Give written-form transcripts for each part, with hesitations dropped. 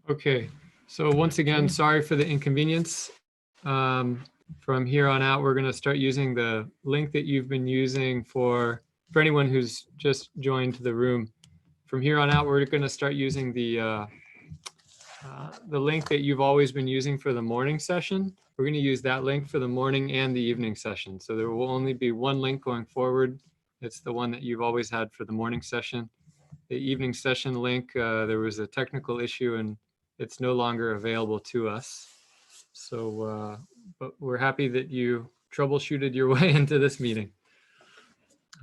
Okay, so once again, sorry for the inconvenience. From here on out, we're going to start using the link that you've been using for anyone who's just joined the room. From here on out, we're going to start using the link that you've always been using for the morning session. We're going to use that link for the morning and the evening session. So there will only be one link going forward. It's the one that you've always had for the morning session. The evening session link, there was a technical issue and it's no longer available to us. So, but we're happy that you troubleshooted your way into this meeting.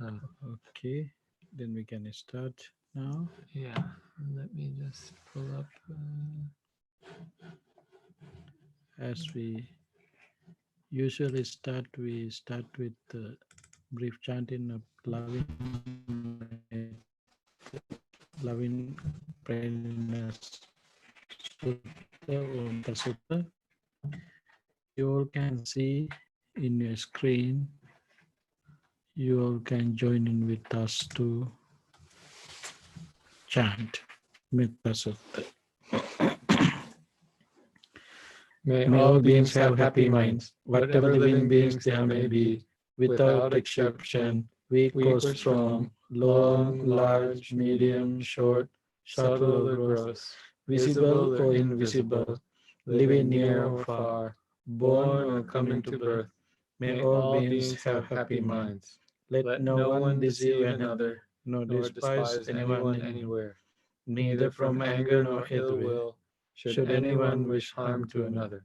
Okay, then we can start now. Yeah, let me just pull up. As we usually start, we start with the brief chanting of loving kindness sutta, Om Sutta. You all can see in your screen. You all can join in with us to chant Metta Sutta. May all beings have happy minds, whatever living beings there may be, without exception, weak or strong, long, large, medium, short, subtle or gross, visible or invisible, living near or far, born or coming to birth. May all beings have happy minds. Let no one deceive another, nor despise anyone anywhere. Neither from anger nor ill will should anyone wish harm to another.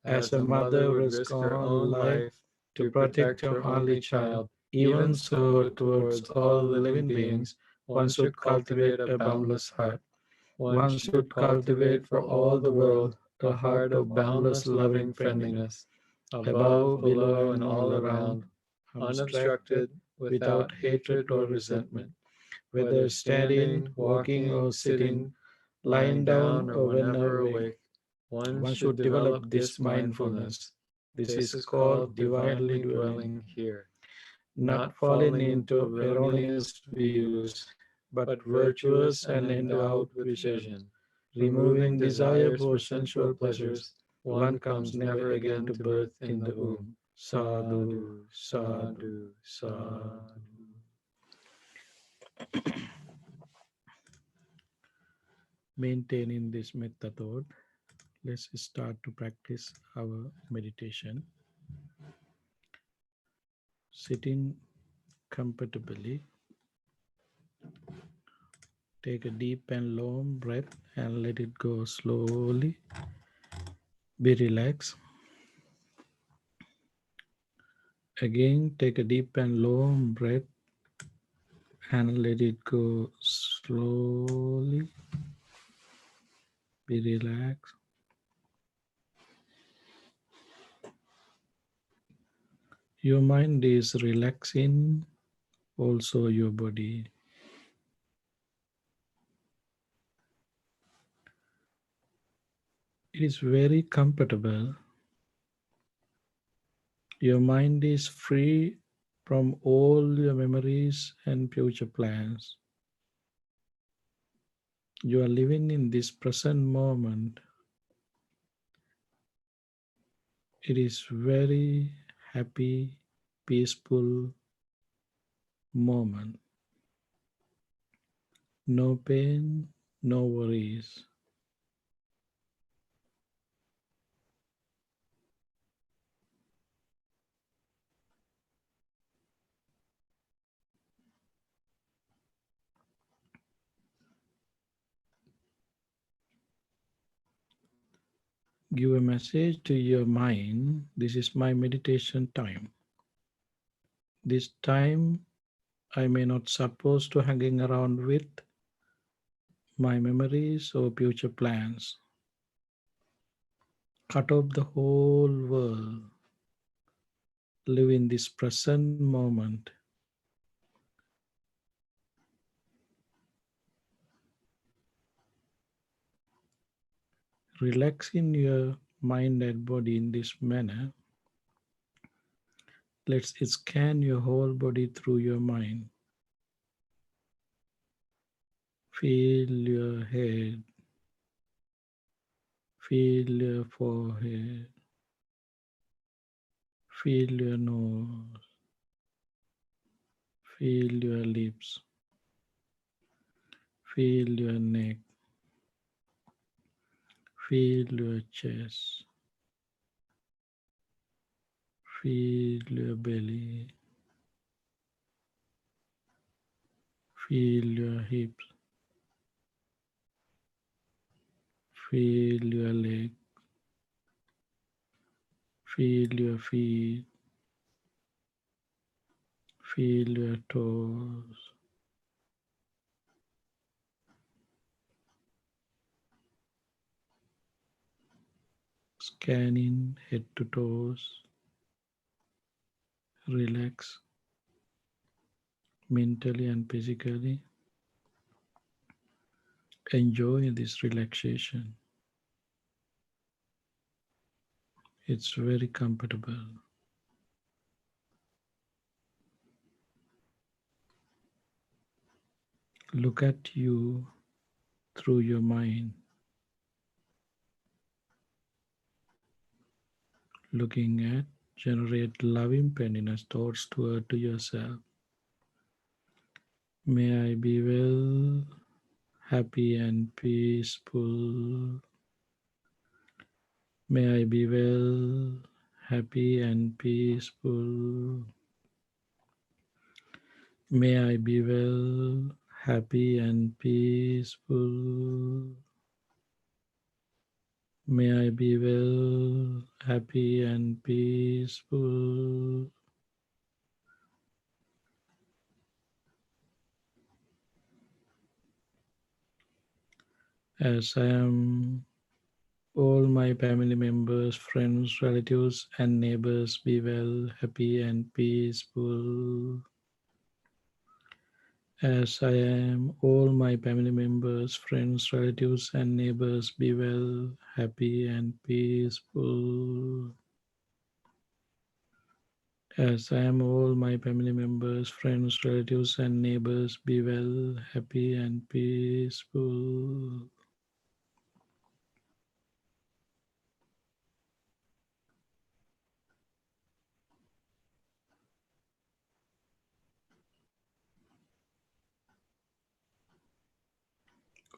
As a mother would risk her own life to protect her only child, even so towards all living beings, one should cultivate a boundless heart. One should cultivate for all the world a heart of boundless loving friendliness, above, below, and all around, unobstructed, without hatred or resentment. Whether standing, walking, or sitting, lying down, or whenever awake, one should develop this mindfulness. This is called divinely dwelling here, not falling into erroneous views, but virtuous and endowed with vision. Removing desire for sensual pleasures, one comes never again to birth in the womb. Sadhu, sadhu, sadhu. Maintaining this metta thought, let's start to practice our meditation. Sitting comfortably, take a deep and long breath and let it go slowly. Be relaxed. Again, take a deep and long breath and let it go slowly. Be relaxed. Your mind is relaxing, also your body. It is very comfortable. Your mind is free from all your memories and future plans. You are living in this present moment. It is very happy, peaceful moment. No pain, no worries. Give a message to your mind. This is my meditation time. This time I may not supposed to hanging around with my memories or future plans. Cut off the whole world. Live in this present moment. Relaxing your mind and body in this manner. Let's scan your whole body through your mind. Feel your head, Feel your forehead. Feel your nose. Feel your lips. Feel your neck. Feel your chest. Feel your belly. Feel your hips. Feel your leg. Feel your feet. Feel your toes. Scanning head to toes. Relax mentally and physically. Enjoy this relaxation. It's very comfortable. Look at you through your mind, looking at generate loving kindness thoughts toward to yourself. May I be well, happy and peaceful. May I be well, happy and peaceful. May I be well, happy and peaceful. May I be well, happy and peaceful. As I am, all my family members, friends, relatives, and neighbors be well, happy, and peaceful. As I am, all my family members, friends, relatives, and neighbors be well, happy, and peaceful. As I am, all my family members, friends, relatives, and neighbors be well, happy, and peaceful.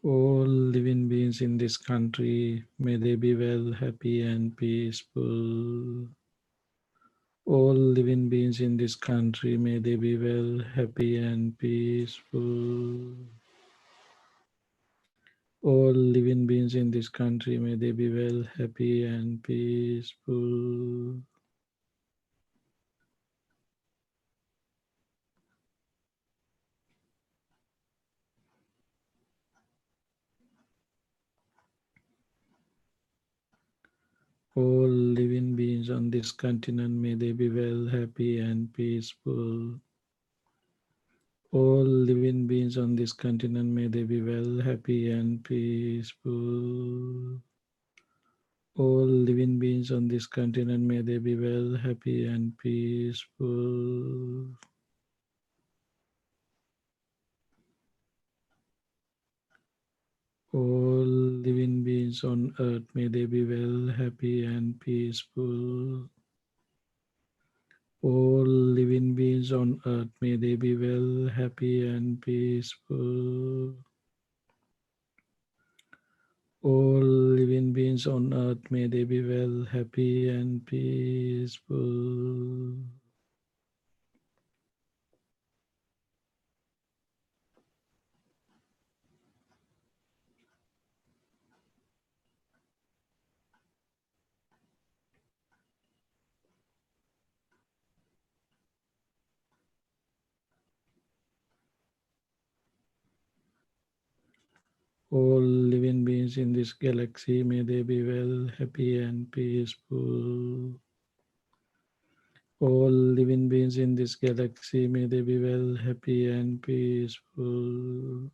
All living beings in this country, may they be well, happy, and peaceful. All living beings in this country, may they be well, happy, and peaceful. All living beings in this country, may they be well, happy, and peaceful. All living beings on this continent, may they be well, happy, and peaceful. All living beings on this continent, may they be well, happy, and peaceful. All living beings on this continent, may they be well, happy, and peaceful. All living beings on earth, may they be well, happy, and peaceful. All living beings on earth, may they be well, happy, and peaceful. All living beings on earth, may they be well, happy, and peaceful. All living beings in this galaxy, may they be well, happy, and peaceful. All living beings in this galaxy, may they be well, happy, and peaceful.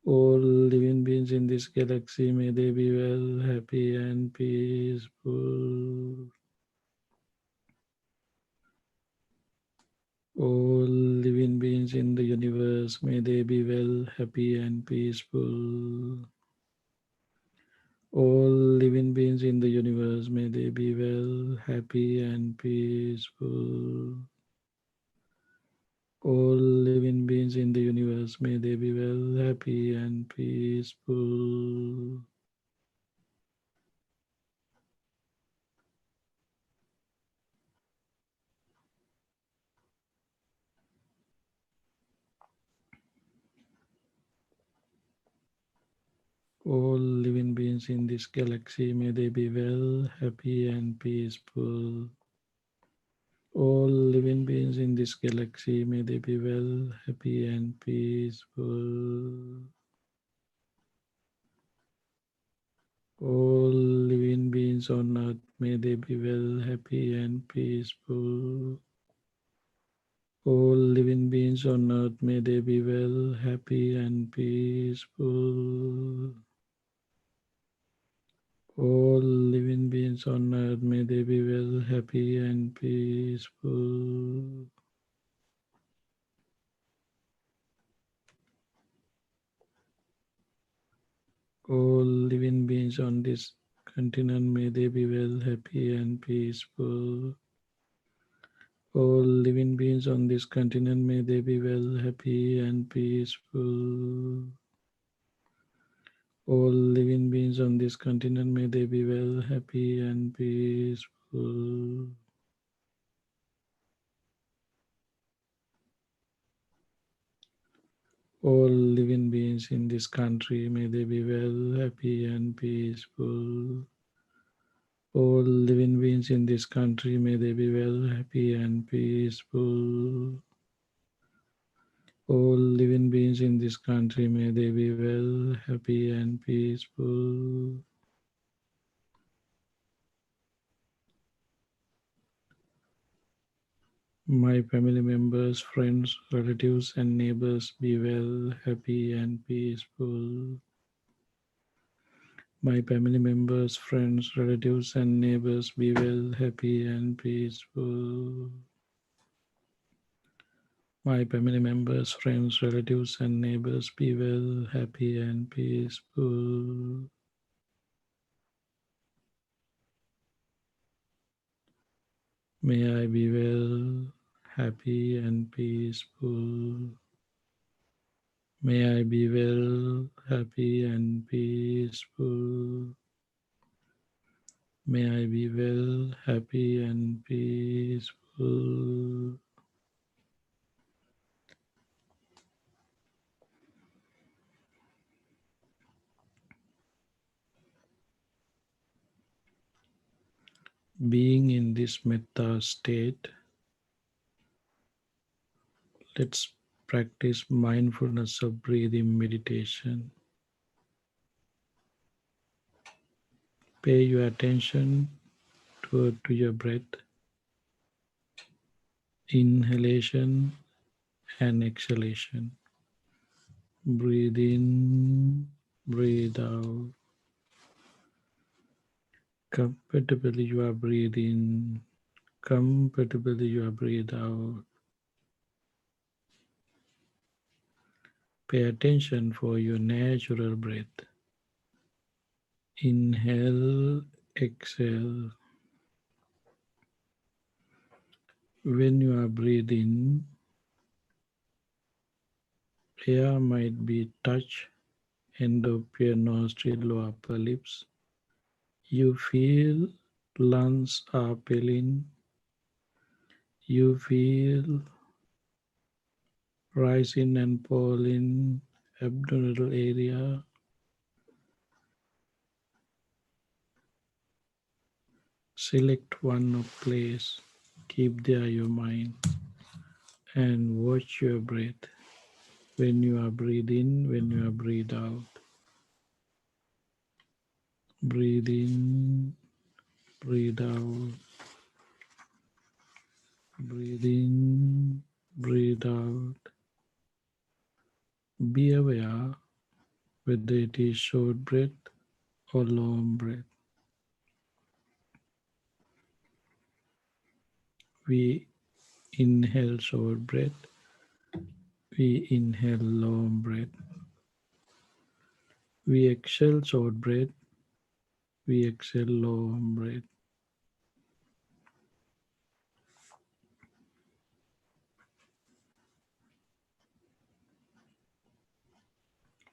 All living beings in this galaxy, may they be well, happy, and peaceful. All living beings in the universe, may they be well, happy, and peaceful. All living beings in the universe, may they be well, happy, and peaceful. All living beings in the universe, may they be well, happy, and peaceful. All living beings in this galaxy, may they be well, happy, and peaceful. All living beings in this galaxy, may they be well, happy, and peaceful. All living beings on earth, may they be well, happy, and peaceful. All living beings on earth, may they be well, happy, and peaceful. All living beings on earth, may they be well, happy, and peaceful. All living beings on this continent, may they be well, happy, and peaceful. All living beings on this continent, may they be well, happy, and peaceful. All living beings on this continent, may they be well, happy, and peaceful. All living beings in this country, may they be well, happy, and peaceful. All living beings in this country, may they be well, happy, and peaceful. All living beings in this country, may they be well, happy, and peaceful. My family members, friends, relatives, and neighbors be well, happy, and peaceful. My family members, friends, relatives, and neighbors be well, happy, and peaceful. My family members, friends, relatives, and neighbors be well, happy, and peaceful. May I be well, happy, and peaceful. May I be well, happy, and peaceful. May I be well, happy, and peaceful. Being in this metta state, let's practice mindfulness of breathing meditation. Pay your attention to your breath, inhalation and exhalation. Breathe in, breathe out. Comfortably you are breathing, comfortably you are breathe out. Pay attention for your natural breath. Inhale, exhale. When you are breathing, air might be touch end of your nostril or upper lips. You feel lungs are filling. You feel rising and falling abdominal area. Select one of place. Keep there your mind and watch your breath. When you are breathing, when you are breathe out. Breathe in, breathe out. Breathe in, breathe out. Be aware whether it is short breath or long breath. We inhale short breath, we inhale long breath. We exhale short breath, We exhale long breath.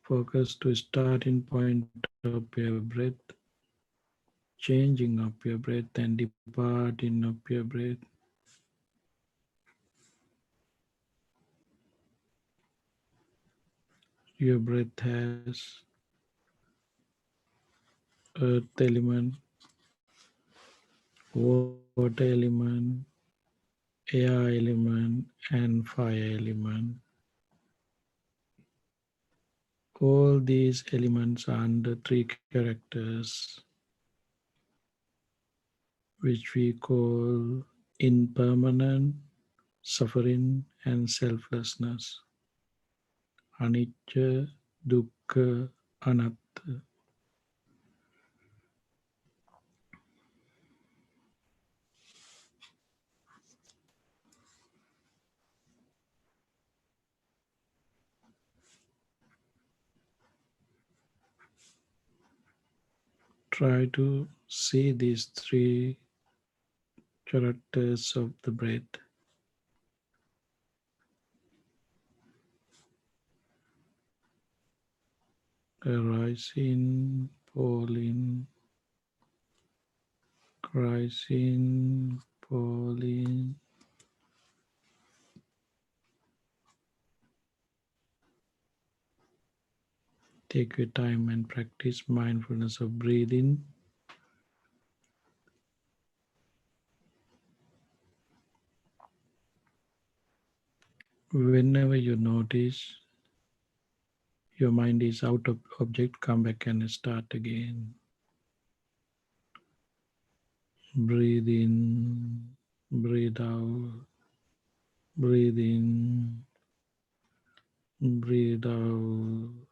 Focus to starting point of your breath, changing of your breath and departing of your breath. Your breath has earth element, water element, air element, and fire element. All these elements are under three characters, which we call impermanent, suffering, and selflessness. Anicca, dukkha, anatta. Try to see these three characters of the breath arising, falling, rising, falling. Take your time and practice mindfulness of breathing. Whenever you notice your mind is out of object, come back and start again. Breathe in, breathe out, breathe in, breathe out.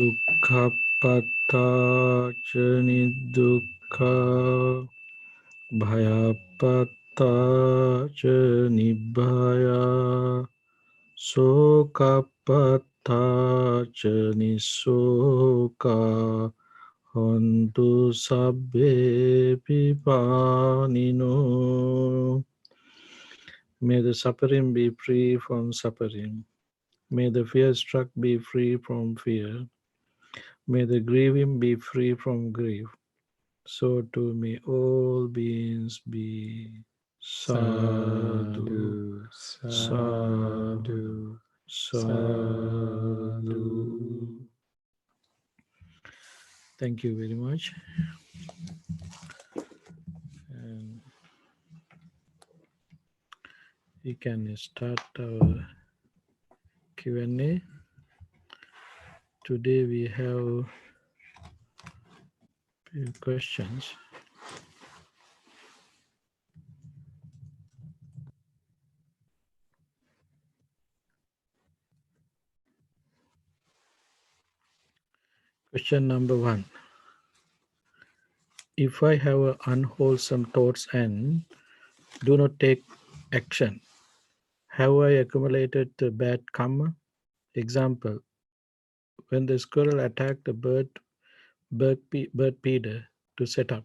Dukkha patta nidukkha bhaya patta nibbhaya soka patta nisoka hontu sabbe pipanino. May the suffering be free from suffering. May the fear-struck be free from fear. May the grieving be free from grief. So too may all beings be. Sadhu, sadhu, sadhu. Thank you very much. And we can start our Q&A. Today we have few questions. Question number 1. If I have unwholesome thoughts and do not take action, have I accumulated the bad karma? Example, when the squirrel attacked the bird feeder to set up,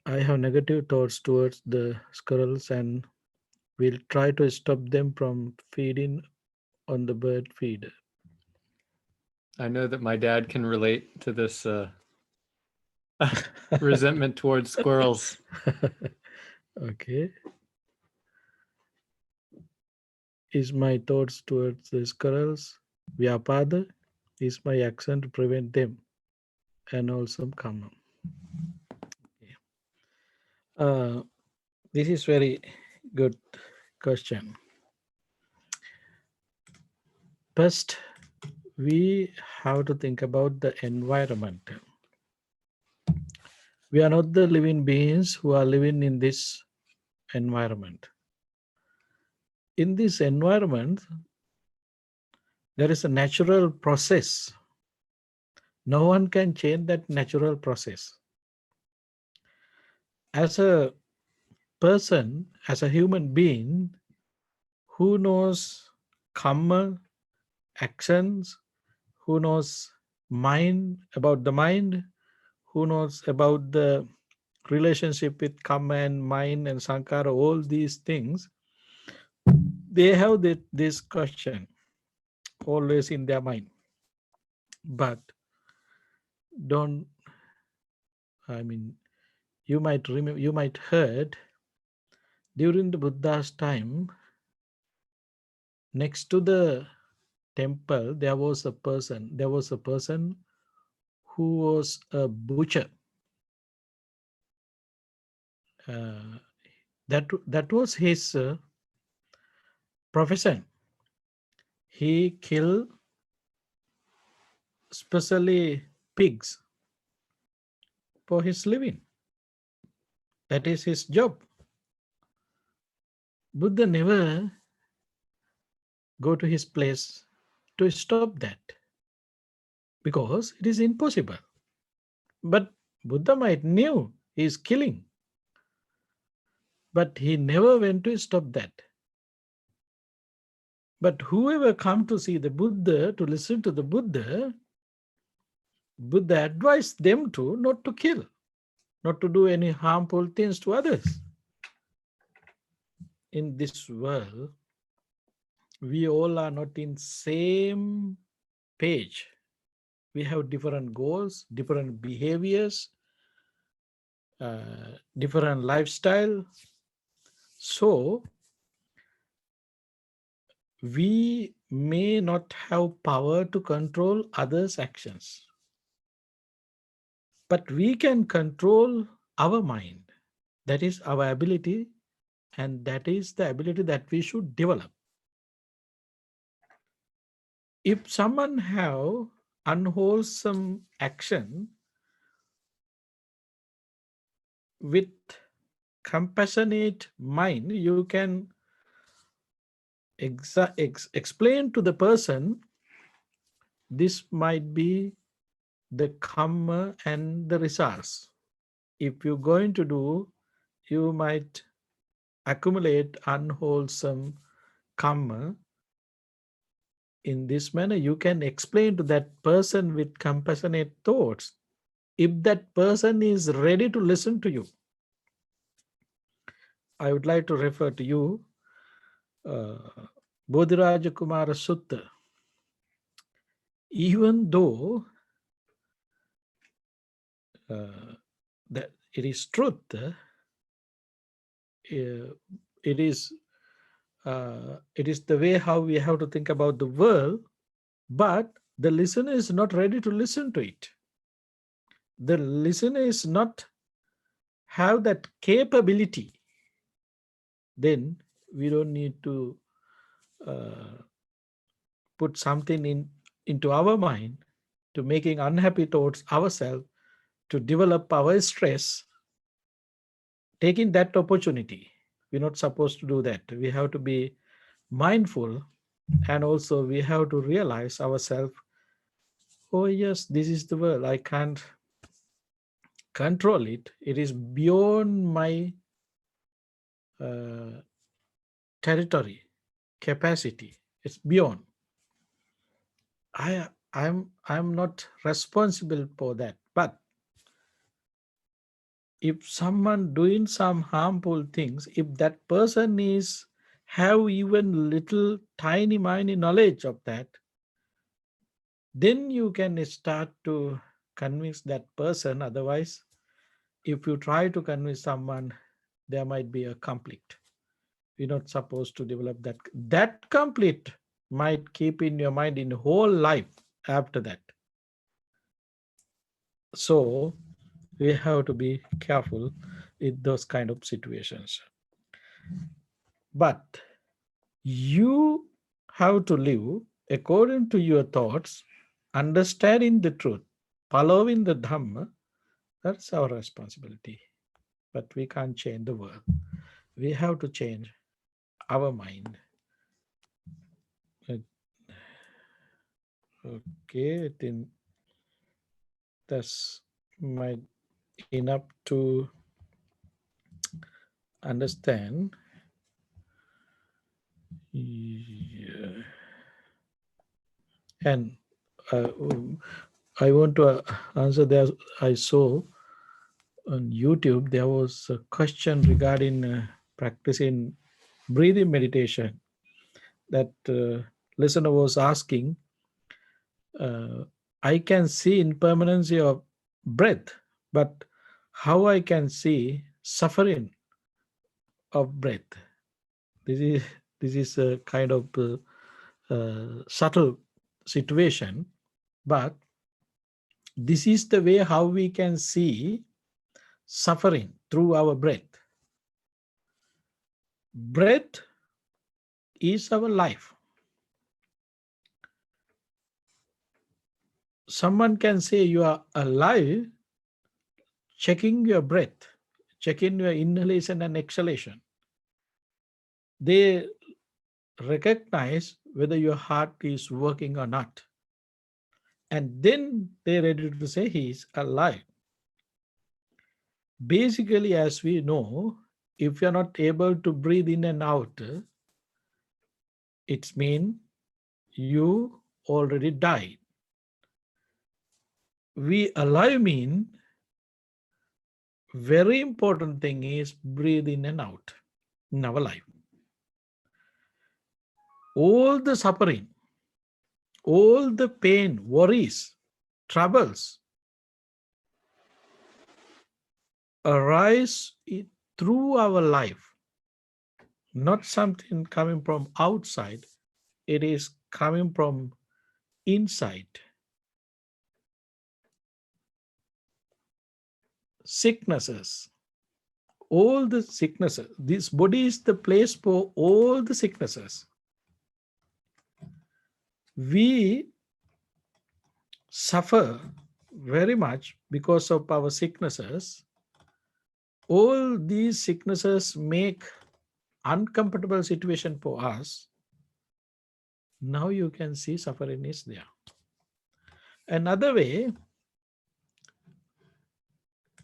I have negative thoughts towards the squirrels and will try to stop them from feeding on the bird feeder. I know that my dad can relate to this resentment towards squirrels. Okay. Is my thoughts towards the squirrels vyapada? Is my action to prevent them? And also karma. Okay. This is very good question. First, we have to think about the environment. We are not the living beings who are living in this environment. In this environment, there is a natural process. No one can change that natural process. As a person, as a human being who knows karma, actions, who knows mind, about the mind, who knows about the relationship with karma and mind and sankara, all these things, they have this question always in their mind. But don't, I mean, you might remember, you might heard during the Buddha's time, next to the temple, there was a person who was a butcher. That was his profession. He killed especially pigs for his living. That is his job. Buddha never go to his place to stop that because it is impossible. But Buddha might knew he is killing, but he never went to stop that. But whoever come to see the Buddha, to listen to the Buddha, Buddha advised them to not to kill, not to do any harmful things to others. In this world, we all are not in same page. We have different goals, different behaviors, different lifestyle. So we may not have power to control others' actions, but we can control our mind. That is our ability, and that is the ability that we should develop. If someone have unwholesome action with compassionate mind, you can explain to the person this might be the karma and the results. If you're going to do, you might accumulate unwholesome karma. In this manner, you can explain to that person with compassionate thoughts. If that person is ready to listen to you, I would like to refer to you Bodhiraja Kumara Sutta. Even though that it is truth, it is the way how we have to think about the world, but the listener is not ready to listen to it. The listener is not have that capability. Then we don't need to put something into our mind to making unhappy towards ourselves, to develop our stress, taking that opportunity. We're not supposed to do that. We have to be mindful, and also we have to realize ourselves, oh yes, this is the world. I can't control it. It is beyond my territory, capacity. It's beyond. I'm not responsible for that. But if someone doing some harmful things, if that person is have even little tiny knowledge of that, then you can start to convince that person. Otherwise, if you try to convince someone, there might be a conflict. We're not supposed to develop that. That conflict might keep in your mind in whole life after that. So we have to be careful in those kind of situations. But you have to live according to your thoughts, understanding the truth, following the Dhamma. That's our responsibility. But we can't change the world. We have to change our mind. Okay, I think that's my enough to understand. Yeah. And I want to answer there. I saw on YouTube there was a question regarding practicing breathing meditation. That listener was asking, I can see impermanency of breath, but how I can see suffering of breath? This is a kind of subtle situation, but this is the way how we can see suffering through our breath. Breath is our life. Someone can say you are alive checking your breath, checking your inhalation and exhalation. They recognize whether your heart is working or not. And then they're ready to say he is alive. Basically, as we know, if you're not able to breathe in and out, it means you already died. We alive mean very important thing is breathe in and out in our life. All the suffering, all the pain, worries, troubles arise through our life, not something coming from outside. It is coming from inside. Sicknesses, all the sicknesses. This body is the place for all the sicknesses. We suffer very much because of our sicknesses. All these sicknesses make uncomfortable situation for us. Now you can see suffering is there. Another way,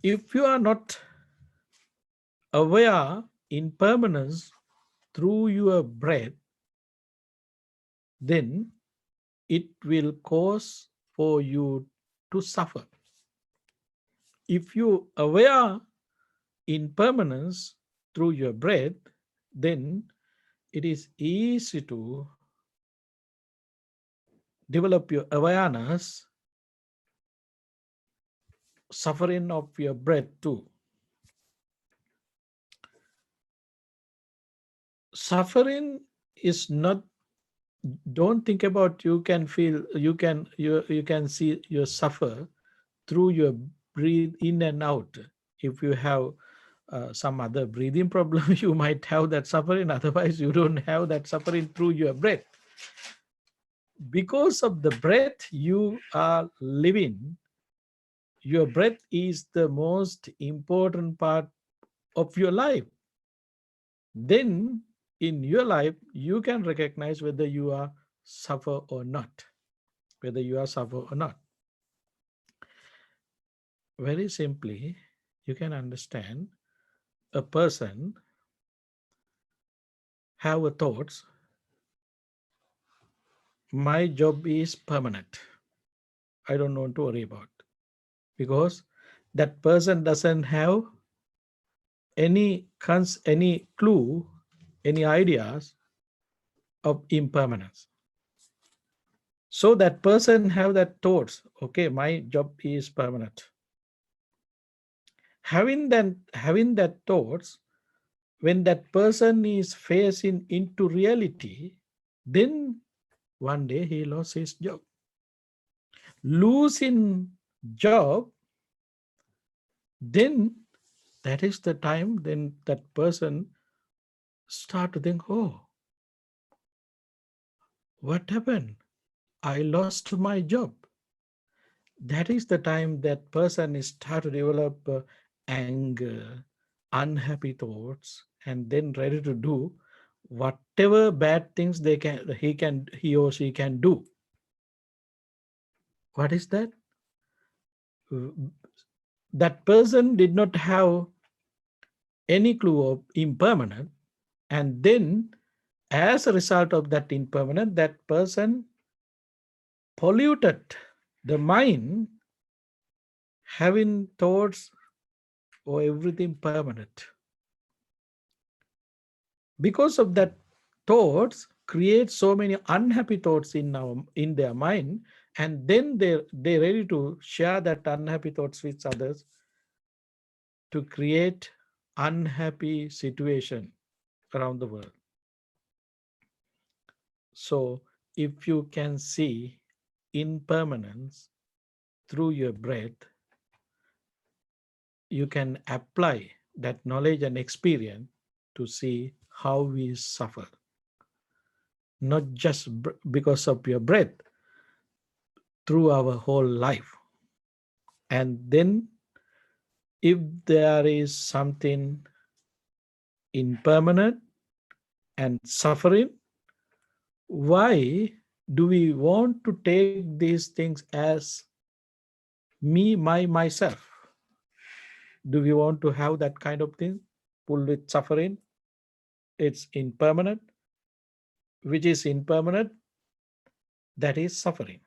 if you are not aware impermanence through your breath, then it will cause for you to suffer. If you aware impermanence through your breath, then it is easy to develop your awareness, suffering of your breath too. Suffering is not, don't think about you can feel, you can see you suffer through your breathe in and out. If you have some other breathing problem, you might have that suffering. Otherwise, you don't have that suffering through your breath. Because of the breath you are living, your breath is the most important part of your life. Then in your life, you can recognize whether you are suffer or not, whether you are suffer or not. Very simply, you can understand a person have a thoughts, my job is permanent. I don't want to worry about, because that person doesn't have any clue, any ideas of impermanence. So that person have that thoughts, okay, my job is permanent. Having that thoughts, when that person is facing into reality, then one day he lost his job. Losing job, then that is the time then that person start to think, oh, what happened? I lost my job. That is the time that person is start to develop anger, unhappy thoughts, and then ready to do whatever bad things he or she can do. What is that? That person did not have any clue of impermanent, and then as a result of that impermanent, that person polluted the mind, having thoughts or everything permanent. Because of that, thoughts create so many unhappy thoughts in their mind, and then they're ready to share that unhappy thoughts with others to create unhappy situation around the world. So if you can see impermanence through your breath, you can apply that knowledge and experience to see how we suffer, not just because of your breath, through our whole life. And then if there is something impermanent and suffering, why do we want to take these things as me, myself? Do we want to have that kind of thing full with suffering? It's impermanent. Which is impermanent? That is suffering.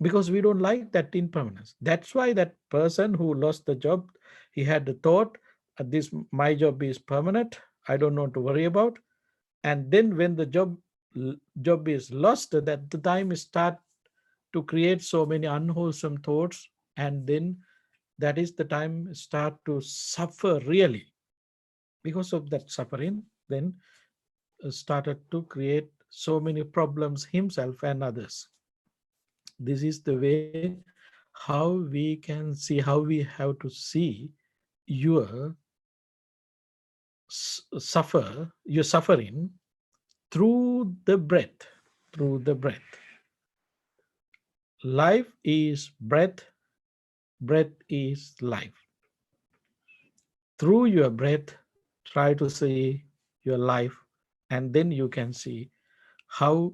Because we don't like that impermanence. That's why that person who lost the job, he had the thought, this my job is permanent, I don't want to worry about. And then when the job is lost, that the time start to create so many unwholesome thoughts, and then that is the time start to suffer really. Because of that suffering, then started to create so many problems himself and others. This is the way how we can see, how we have to see your your suffering through the breath, through the breath. Life is breath, breath is life. Through your breath, try to see your life, and then you can see how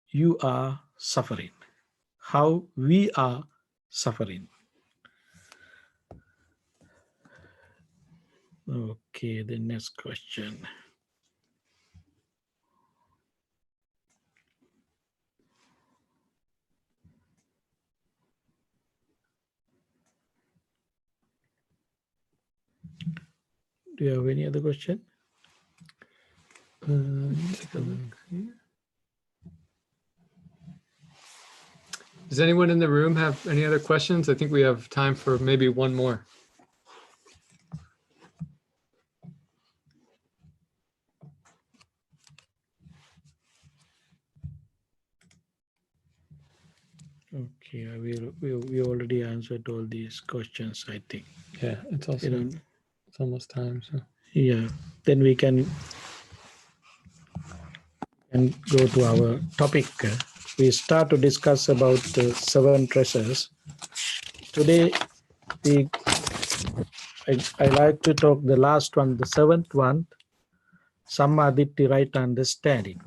you are suffering, how we are suffering. Okay, the next question. Do you have any other question? Take a look here. Does anyone in the room have any other questions? I think we have time for maybe one more. Okay, we already answered all these questions, I think. Yeah, it's also it's almost time. So Yeah, then we can go to our topic. We start to discuss about 7 treasures. Today, I like to talk the last one, the 7th one, Sammaditthi, right understanding.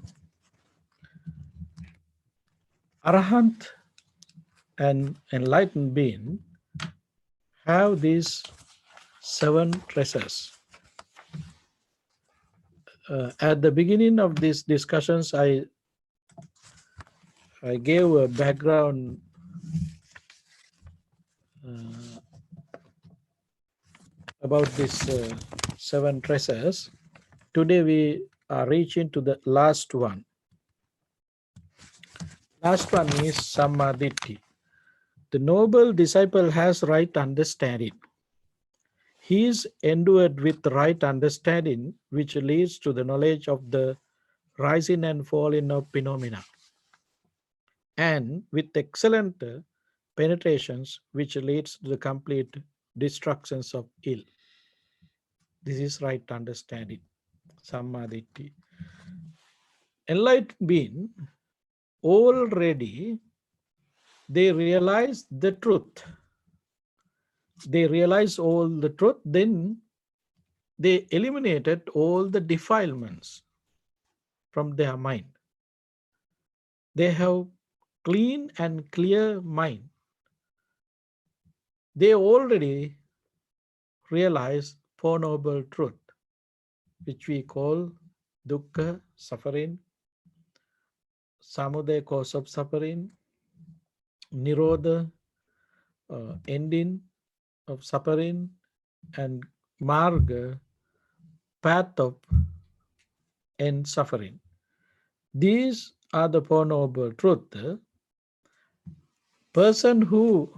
Arahant and enlightened being have these 7 treasures. At the beginning of these discussions, I gave a background about these 7 treasures. Today we are reaching to the last one. Last one is Sammaditthi. The noble disciple has right understanding. He is endued with right understanding, which leads to the knowledge of the rising and falling of phenomena, and with excellent penetrations, which leads to the complete destructions of ill. This is right understanding, Sammaditthi. Enlightened being, already they realize the truth. They realize all the truth, then they eliminated all the defilements from their mind. They have clean and clear mind. They already realize Four Noble Truth, which we call dukkha, suffering, samudaya, cause of suffering, nirodha, ending of suffering, and marga, path of end suffering. These are the Four Noble Truth. Person who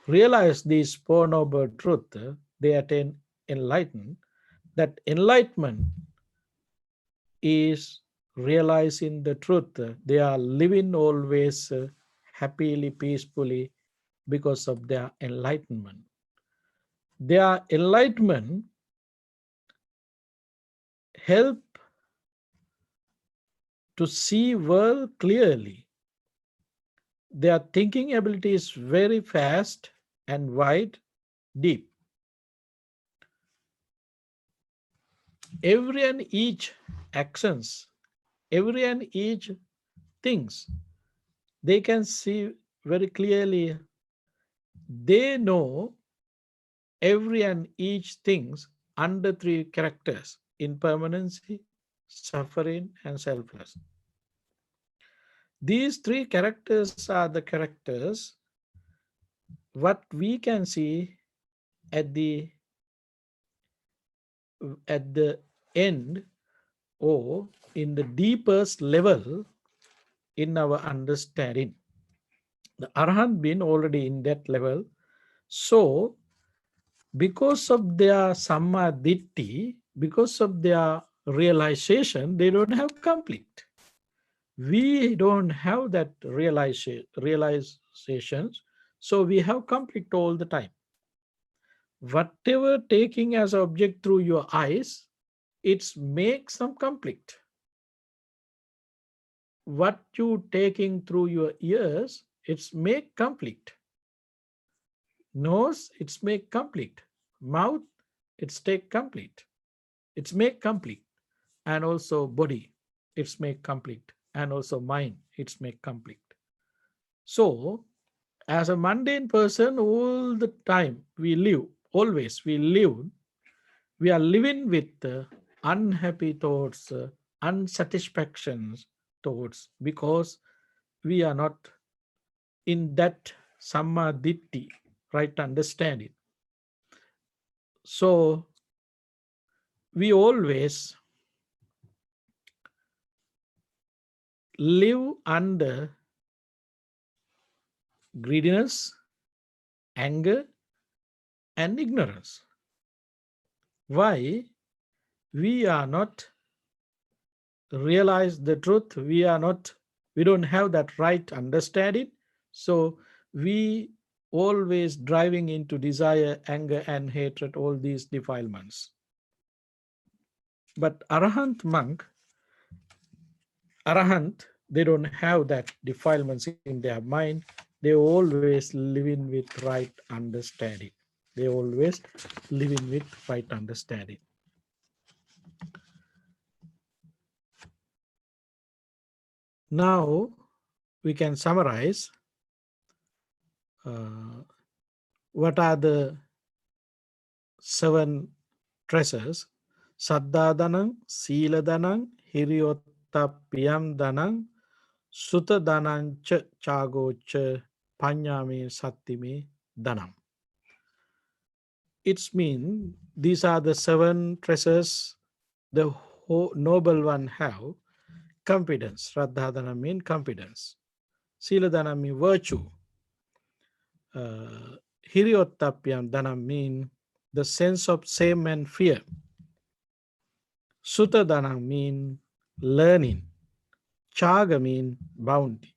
realize these Four Noble Truth, they attain enlightenment. That enlightenment is realizing the truth. They are living always happily, peacefully because of their enlightenment. Their enlightenment help to see world clearly. Their thinking ability is very fast and wide, deep. Every and each actions, every and each things, they can see very clearly. They know every and each things under 3 characters: impermanency, suffering, and selfless. These 3 characters are the characters what we can see at the end, or in the deepest level in our understanding. The Arahant been already in that level. So because of their Sammaditthi, because of their realization, they don't have conflict. We don't have that realizations, so we have conflict all the time. Whatever taking as object through your eyes, it's make some conflict. What you taking through your ears, it's make conflict. Nose, it's make conflict. Mouth, it's take conflict. It's make conflict. And also body, it's make conflict. And also mind, it's make conflict. So As a mundane person, all the time we live, always we are living with unhappy thoughts, unsatisfactions thoughts, because we are not in that samma ditti, right understanding. So we always live under greediness, anger, and ignorance. Why? We are not realize the truth. We don't have that right understanding. So we always driving into desire, anger, and hatred, all these defilements. But Arahant, they don't have that defilements in their mind. They always living with right understanding. They always living with right understanding. Now we can summarize what are the 7 treasures. Saddha danang, Sila danang, Hiriyottapiyam danang, Sutta danang cha chago cha panyame sattime danam. It's mean these are the 7 treasures the noble one have. Confidence. Raddhadana mean confidence. Siladana mean virtue. Hiriyottapyam dana mean the sense of shame and fear. Sutta dana mean learning. Chaga mean bounty.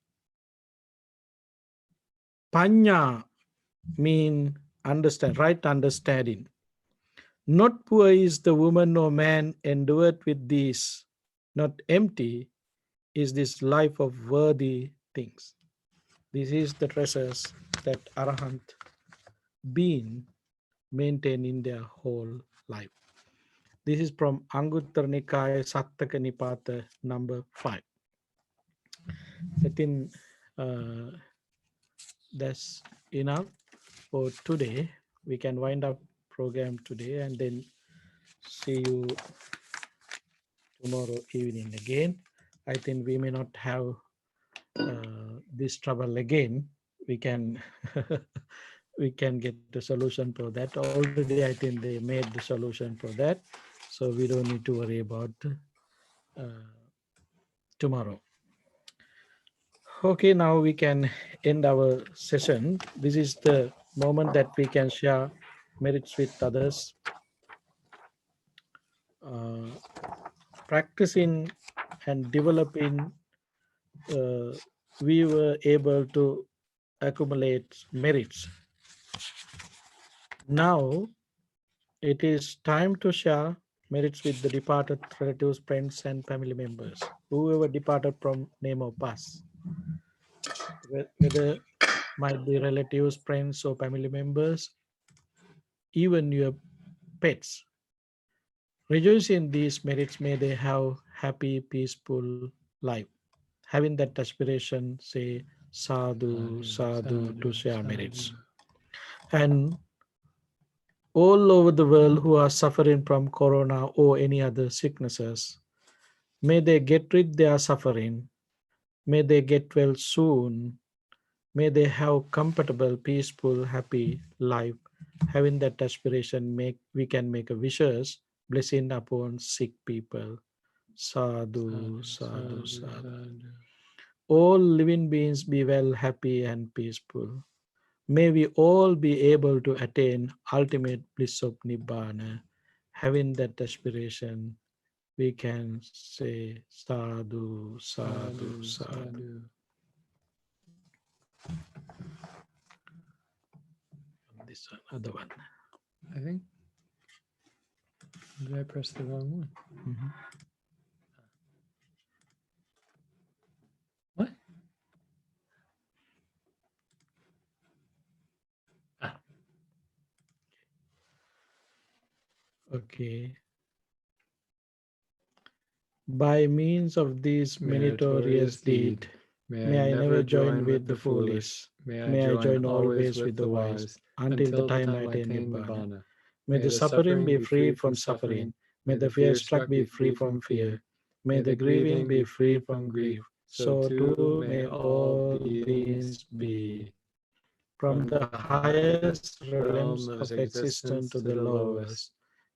Panya mean understand, right understanding. Not poor is the woman or man endued with these, not empty is this life of worthy things. This is the treasures that Arahant been maintained in their whole life. This is from Anguttara Nikaya Sattaka Nipata number 5. I think that's enough for today. We can wind up program today and then see you tomorrow evening again. I think we may not have this trouble again. We can we can get the solution for that. Already I think they made the solution for that, so we don't need to worry about tomorrow. Okay, now we can end our session. This is the moment that we can share merits with others. Practicing and developing, we were able to accumulate merits. Now it is time to share merits with the departed relatives, friends, and family members, whoever departed from name of us, whether might be relatives, friends, or family members, even your pets. Rejoice in these merits, may they have happy, peaceful life. Having that aspiration, say sadhu, sadhu to share merits. And all over the world who are suffering from corona or any other sicknesses, may they get rid their suffering. May they get well soon. May they have comfortable, peaceful, happy life. Having that aspiration, we can make a wishes blessing upon sick people. Sadhu, sadhu, sadhu. All living beings be well, happy, and peaceful. May we all be able to attain ultimate bliss of Nibbana. Having that aspiration, we can say sadhu, sadhu, sadhu. This other one. I think. Did I press the wrong one? What? Ah. Okay. By means of this meritorious deed, May I never join with the foolish. May I join always with the wise, until the time I attain Nibbana. May the suffering be free from suffering. May the fear struck be free from fear. May the grieving be free from grief. So too may all beings be. From the highest realms of existence to the lowest,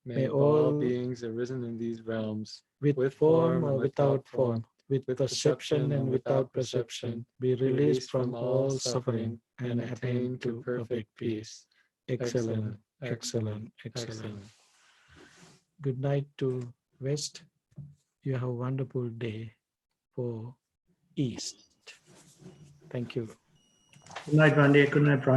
may all beings arisen in these realms, with form or without form, with perception and without perception, be released from all suffering and attain to perfect peace. Excellent, excellent, excellent. Good night to West. You have a wonderful day for East. Thank you. Good night, Bhante. Good night, Brian.